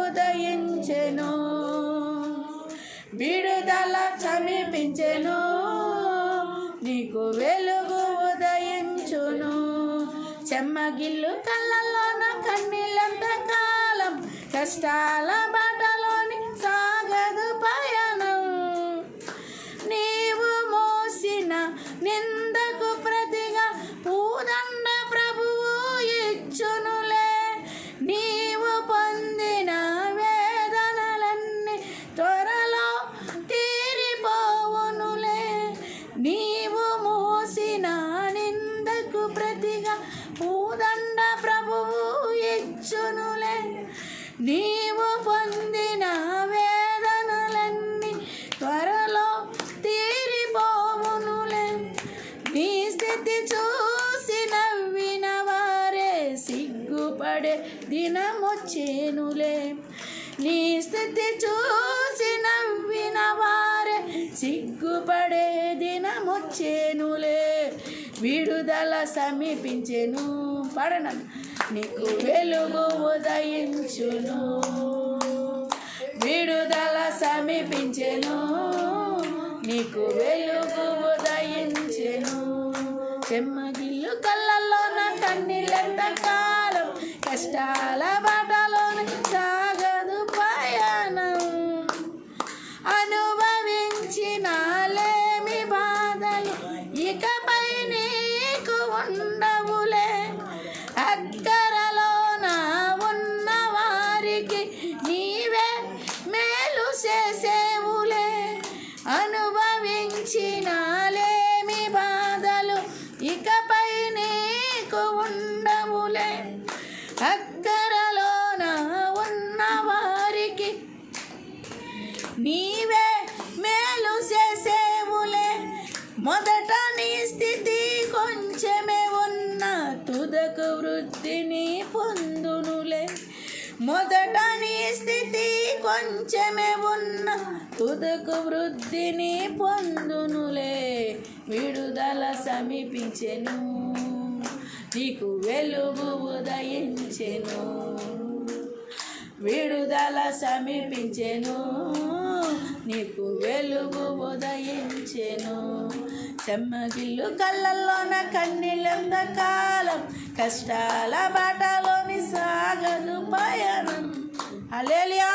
ఉదయించెను, విడుదల సమీపించెను, నీకు వెలుగు ఉదయించును. చెమ్మగిల్లు కళ్ళల్లోన కన్నీళ్ళంత కాలం, కష్టాల బాటలోని సాగదు పయనం. నీవు మోసిన నిందకు ప్రతిగా పూదండ ప్రభువు ఇచ్చునులే. నీవు పొందిన వేదనలన్నీ త్వరలో తీరిపోవునులే. నీవు మోసిన నిందకు ప్రతిగా పూదండ ప్రభువు ఇచ్చునులే. నీవు పొందిన వేదనలన్నీ త్వరలో తీరిపోవునులే. నీ స్థితి చూసి నవ్విన వారే సిగ్గుపడే దినమొచ్చేనులే. నీ స్థితి చూసి నవ్విన వారే సిగ్గుపడే దినమొచ్చేనులే. విడుదల సమీపించెను, పడన నీకు వెలుగు ఉదయించును. విడుదల సమీపించెను, నీకు వెలుగు ఉదయించెను. చెమ్మగిల్లు కళ్ళల్లోన కన్నీళ్ళెంత కాలం, కష్టాల బాటలోన సాగదు పయనం. అనుభవించిన లేమి బాధలు ఇకపై నీకు ఉండవులే. అక్కరలోన ఉన్న వారికి నీవే మేలు చేసేవులే. అనుభవించిన లేమి బాధలు ఇకపై నీకు ఉండవులే. అక్కరలోన ఉన్న వారికి నీవే మేలు చేసేవులే. మొదట నీ స్థితి కొంచెమే ఉన్న తుదకు వృద్ధిని పొందునులే. మొదట నీ స్థితి కొంచెమే ఉన్న తుదకు వృద్ధిని పొందునులే. విడుదల సమీపించెను, నీకు వెలుగు ఉదయించెను. విడుదల సమీపించెను, నీకు వెలుగు ఉదయించెను. చెమ్మగిల్లు కళ్ళల్లోన కన్నీళ్ళెంత కాలం, కష్టాల బాటలోని సాగదు పయనం. హల్లెలూయా.